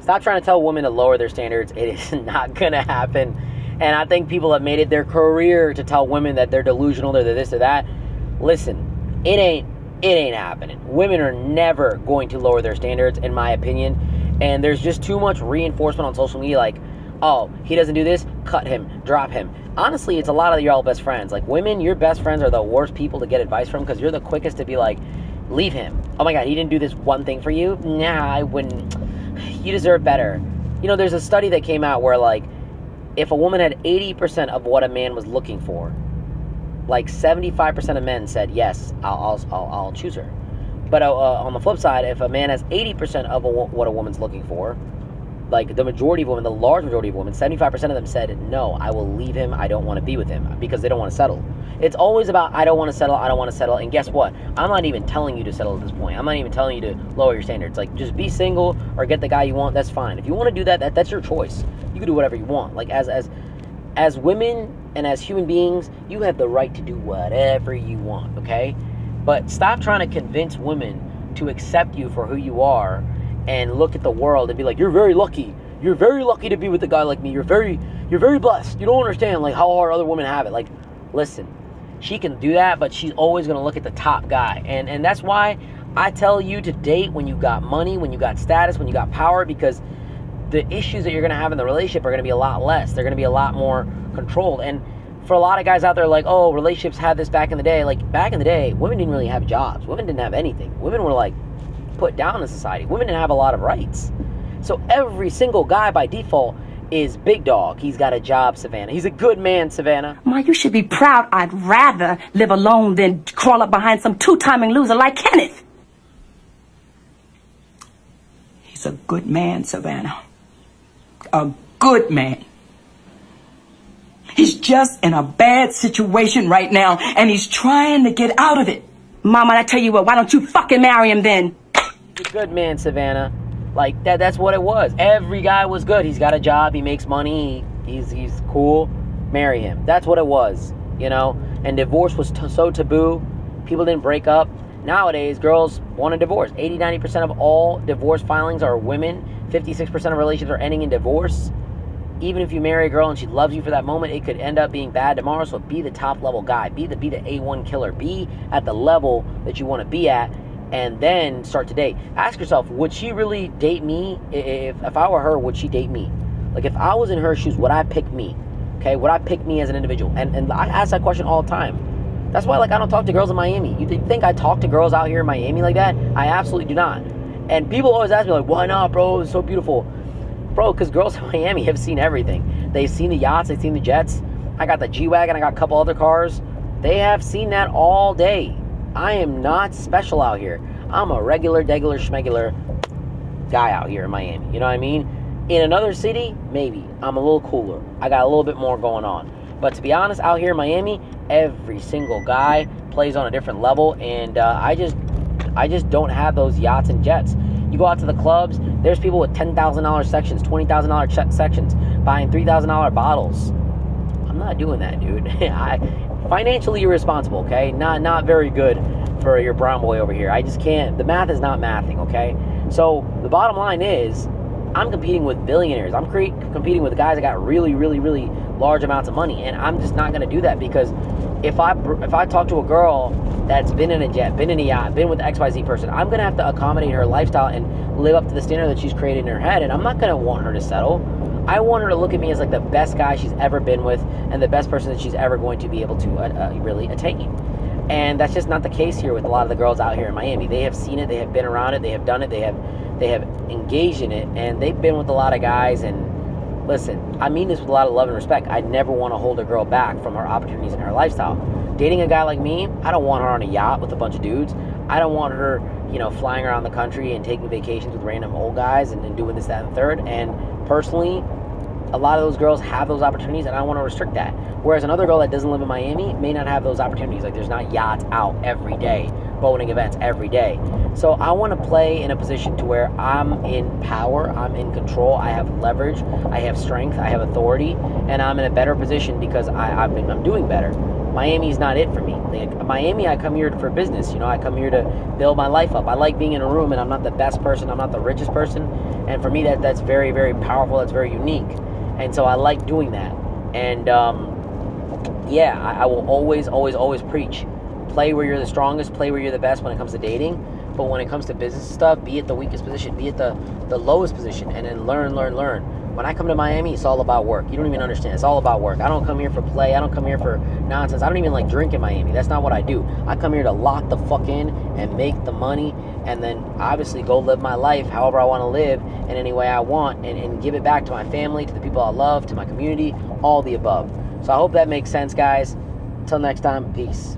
Stop trying to tell women to lower their standards. It is not going to happen. And I think people have made it their career to tell women that they're delusional, they're this or that. Listen, it ain't happening. Women are never going to lower their standards, in my opinion. And there's just too much reinforcement on social media, like, oh, he doesn't do this, cut him, drop him. Honestly, it's a lot of your all best friends. Like, women, your best friends are the worst people to get advice from, because you're the quickest to be like, leave him. Oh my God, he didn't do this one thing for you? Nah, I wouldn't. You deserve better. You know, there's a study that came out where, like, if a woman had 80% of what a man was looking for, like 75% of men said, yes, I'll choose her. But on the flip side, if a man has 80% of what a woman's looking for, like the majority of women, the large majority of women, 75% of them said, no, I will leave him, I don't want to be with him, because they don't want to settle. It's always about, I don't want to settle, and guess what? I'm not even telling you to settle at this point. I'm not even telling you to lower your standards. Like, just be single or get the guy you want, that's fine. If you want to do that, that's your choice. You can do whatever you want. Like, as women and as human beings, you have the right to do whatever you want, okay? But stop trying to convince women to accept you for who you are and look at the world and be like, you're very lucky. You're very lucky to be with a guy like me. You're very blessed. You don't understand, like, how hard other women have it. Like, listen, she can do that, but she's always going to look at the top guy. And that's why I tell you to date when you got money, when you got status, when you got power, because the issues that you're going to have in the relationship are going to be a lot less. They're going to be a lot more controlled. And for a lot of guys out there, like, oh, relationships had this back in the day. Like, back in the day, women didn't really have jobs. Women didn't have anything. Women were, like, put down in society. Women didn't have a lot of rights. So every single guy by default is big dog. He's got a job, Savannah. He's a good man, Savannah. Ma, you should be proud. I'd rather live alone than crawl up behind some two-timing loser like Kenneth. He's a good man, Savannah. A good man. He's just in a bad situation right now, and he's trying to get out of it. Mama, I tell you what, why don't you fucking marry him then? He's a good man, Savannah. Like, that's what it was. Every guy was good. He's got a job, he makes money, he's cool. Marry him. That's what it was, you know? And divorce was so taboo. People didn't break up. Nowadays, girls want a divorce. 80-90% of all divorce filings are women. 56% of relationships are ending in divorce. Even if you marry a girl and she loves you for that moment, it could end up being bad tomorrow. So be the top level guy. Be the A1 killer. Be at the level that you want to be at, and then start to date. Ask yourself, would she really date me? If I were her, would she date me? Like, if I was in her shoes, would I pick me? Okay, would I pick me as an individual? And I ask that question all the time. That's why, like, I don't talk to girls in Miami. You think I talk to girls out here in Miami like that? I absolutely do not. And people always ask me, like, why not, bro? It's so beautiful. Bro, because girls in Miami have seen everything. They've seen the yachts, they've seen the jets. I got the G-Wagon, I got a couple other cars. They have seen that all day. I am not special out here. I'm a regular, degular, schmegular guy out here in Miami. You know what I mean? In another city, maybe. I'm a little cooler. I got a little bit more going on. But to be honest, out here in Miami, every single guy plays on a different level. And I just don't have those yachts and jets. You go out to the clubs, there's people with $10,000 sections, $20,000 sections, buying $3,000 bottles. I'm not doing that, dude. Financially irresponsible, okay? Not very good for your brown boy over here. I just can't. The math is not mathing, okay? So the bottom line is, I'm competing with billionaires. I'm competing with guys that got really, really, really large amounts of money, and I'm just not going to do that, because if I talk to a girl that's been in a jet, been in a yacht, been with the XYZ person, I'm going to have to accommodate her lifestyle and live up to the standard that she's created in her head, and I'm not going to want her to settle. I want her to look at me as like the best guy she's ever been with and the best person that she's ever going to be able to really attain. And that's just not the case here with a lot of the girls out here in Miami. They have seen it, they have been around it, they have done it, they have engaged in it, and they've been with a lot of guys. And listen, I mean this with a lot of love and respect. I never want to hold a girl back from her opportunities and her lifestyle. Dating a guy like me, I don't want her on a yacht with a bunch of dudes. I don't want her, flying around the country and taking vacations with random old guys and doing this, that, and the third. And personally, a lot of those girls have those opportunities, and I want to restrict that. Whereas another girl that doesn't live in Miami may not have those opportunities. Like, there's not yachts out every day, boating events every day. So I want to play in a position to where I'm in power, I'm in control, I have leverage, I have strength, I have authority, and I'm in a better position because I'm doing better. Miami's not it for me. Like, Miami, I come here for business. You know, I come here to build my life up. I like being in a room, and I'm not the best person. I'm not the richest person. And for me, that's very, very powerful. That's very unique. And so I like doing that. And yeah, I will always, always, always preach. Play where you're the strongest. Play where you're the best when it comes to dating. But when it comes to business stuff, be at the weakest position. Be at the lowest position. And then learn. When I come to Miami, it's all about work. You don't even understand. It's all about work. I don't come here for play. I don't come here for nonsense. I don't even like drink in Miami. That's not what I do. I come here to lock the fuck in and make the money, and then obviously go live my life however I want to live in any way I want, and give it back to my family, to the people I love, to my community, all the above. So I hope that makes sense, guys. Until next time, peace.